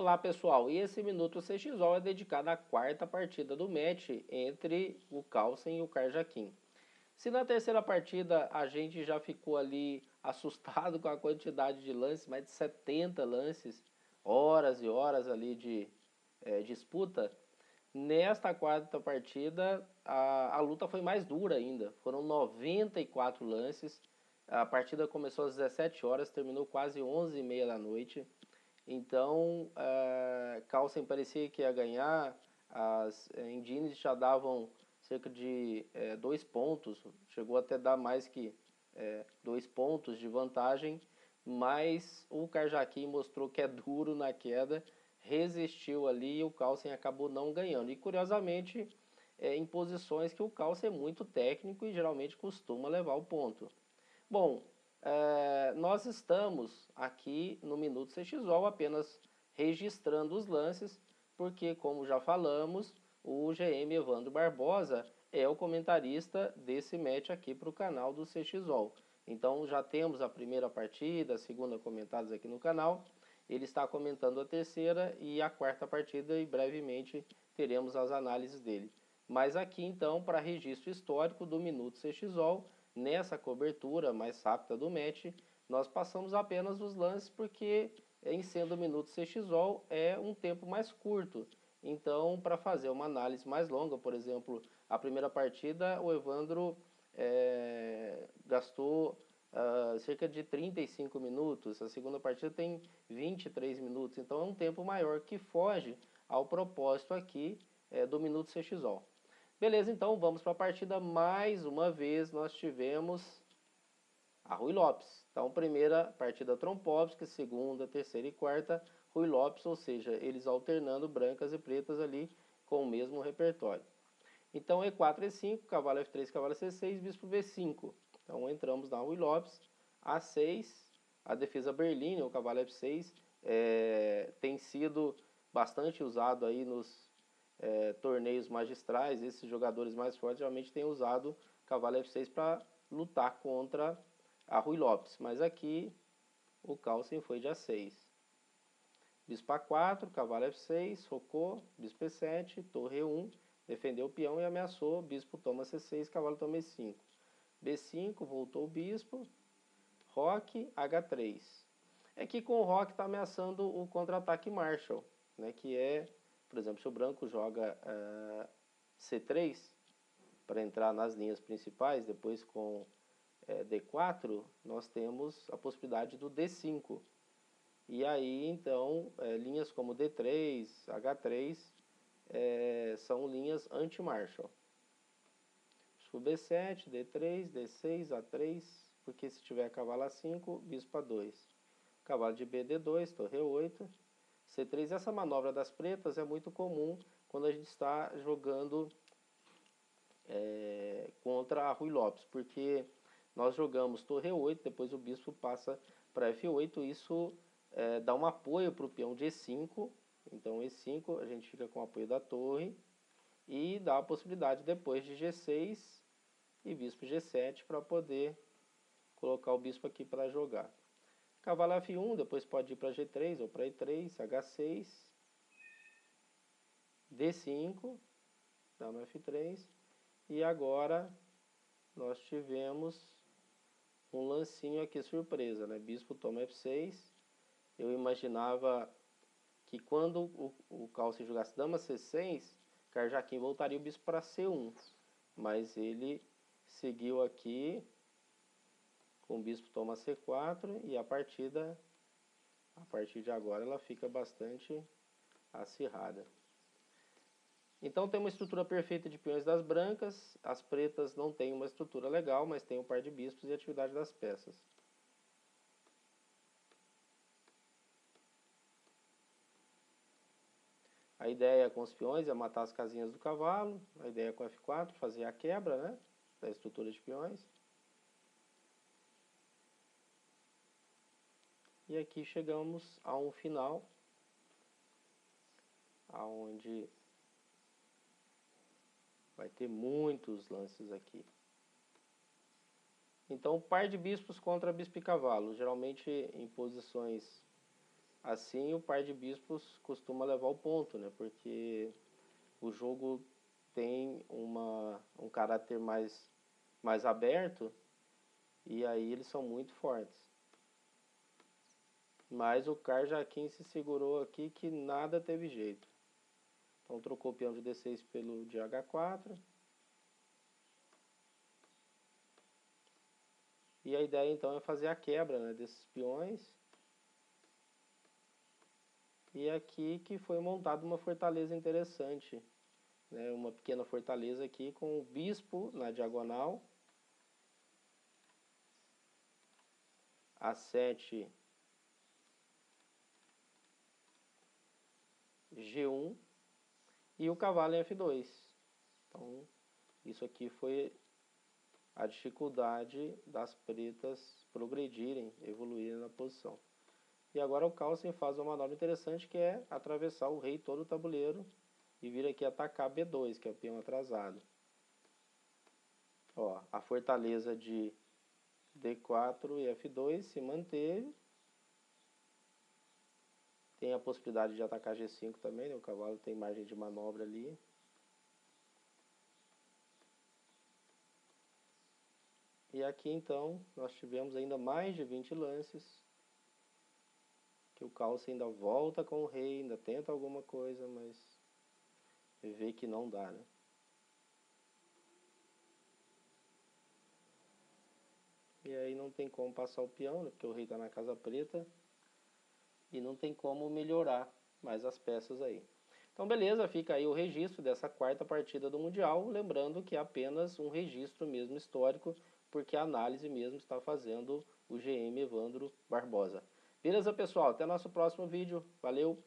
Olá pessoal, e esse Minuto CXO é dedicado à quarta partida do match entre o Carlsen e o Carjaquim. Se na terceira partida a gente já ficou ali assustado com a quantidade de lances, mais de 70 lances, horas e horas ali de disputa, nesta quarta partida a luta foi mais dura ainda. Foram 94 lances, a partida começou às 17 horas, terminou quase 11h30 da noite. Então, Carlsen parecia que ia ganhar, as engines já davam cerca de 2 pontos, chegou até dar mais que 2 pontos de vantagem, mas o Carjaquim mostrou que é duro na queda, resistiu ali e o Carlsen acabou não ganhando. E curiosamente, em posições que o Carlsen é muito técnico e geralmente costuma levar o ponto. Bom, nós estamos aqui no Minuto CXO apenas registrando os lances, porque, como já falamos, o GM Evandro Barbosa é o comentarista desse match aqui para o canal do CXO. Então já temos a primeira partida, a segunda comentadas aqui no canal. Ele está comentando a terceira e a quarta partida e brevemente teremos as análises dele. Mas aqui então, para registro histórico do Minuto CXO, nessa cobertura mais rápida do match, nós passamos apenas os lances porque, em sendo Minuto CXO, é um tempo mais curto. Então, para fazer uma análise mais longa, por exemplo, a primeira partida, o Evandro gastou cerca de 35 minutos, a segunda partida tem 23 minutos, então é um tempo maior que foge ao propósito aqui do Minuto CXO. Beleza, então vamos para a partida. Mais uma vez nós tivemos a Ruy Lopes. Então, primeira partida Trompowsky, segunda, terceira e quarta Ruy Lopes, ou seja, eles alternando brancas e pretas ali com o mesmo repertório. Então, E4, E5, cavalo F3, cavalo C6, bispo B5. Então, entramos na Ruy Lopes. A6, a defesa Berline, o cavalo F6, tem sido bastante usado aí nos torneios magistrais. Esses jogadores mais fortes geralmente têm usado cavalo F6 para lutar contra a Ruy Lopes, mas aqui o Carlsen foi de A6. Bispo A4, cavalo F6, rocou, bispo E7, torre E1, defendeu o peão e ameaçou, bispo toma C6, cavalo toma E5. B5, voltou o bispo, roque, H3. É que com o roque está ameaçando o contra-ataque Marshall, né, que é, por exemplo, se o branco joga C3 para entrar nas linhas principais, depois com D4, nós temos a possibilidade do D5. E aí, então, linhas como D3, H3, são linhas anti-Marshall. Bispo B7, D3, D6, A3, porque se tiver cavalo A5, bispo A2. Cavalo de B, D2, torre 8, C3. Essa manobra das pretas é muito comum quando a gente está jogando contra a Ruy Lopes, porque nós jogamos torre 8, depois o bispo passa para F8, isso dá um apoio para o peão de E5, então E5 a gente fica com o apoio da torre, e dá a possibilidade depois de G6 e bispo G7 para poder colocar o bispo aqui para jogar. Cavalo F1, depois pode ir para G3 ou para E3, H6, D5, dama F3, e agora nós tivemos um lancinho aqui surpresa, né? Bispo toma F6. Eu imaginava que quando o Carlsen jogasse dama C6, Carjaquim voltaria o bispo para C1. Mas ele seguiu aqui com o bispo toma C4 e a partida, a partir de agora, ela fica bastante acirrada. Então tem uma estrutura perfeita de peões das brancas, as pretas não têm uma estrutura legal, mas tem o par de bispos e a atividade das peças. A ideia com os peões é matar as casinhas do cavalo, a ideia com F4 fazer a quebra, né, da estrutura de peões. E aqui chegamos a um final, aonde vai ter muitos lances aqui. Então, par de bispos contra bispo e cavalo, geralmente em posições Assim o par de bispos costuma levar o ponto, né? Porque o jogo tem um caráter mais aberto e aí eles são muito fortes. Mas o Carjaquim se segurou aqui que nada teve jeito. Então trocou o peão de D6 pelo de H4. E a ideia então é fazer a quebra, né, desses peões. E aqui que foi montada uma fortaleza interessante, né, uma pequena fortaleza aqui com o bispo na diagonal. A7, G1 e o cavalo em F2. Então isso aqui foi a dificuldade das pretas progredirem, evoluírem na posição. E agora o Carlsen faz uma manobra interessante que é atravessar o rei todo o tabuleiro e vir aqui atacar B2, que é o peão atrasado. Ó, a fortaleza de D4 e F2 se manteve. Tem a possibilidade de atacar G5 também, né? O cavalo tem margem de manobra ali. E aqui então nós tivemos ainda mais de 20 lances. Que o Carlsen ainda volta com o rei, ainda tenta alguma coisa, mas vê que não dá, né? E aí não tem como passar o peão, né? Porque o rei está na casa preta. E não tem como melhorar mais as peças aí. Então beleza, fica aí o registro dessa quarta partida do Mundial. Lembrando que é apenas um registro mesmo histórico, porque a análise mesmo está fazendo o GM Evandro Barbosa. Beleza, pessoal? Até nosso próximo vídeo. Valeu!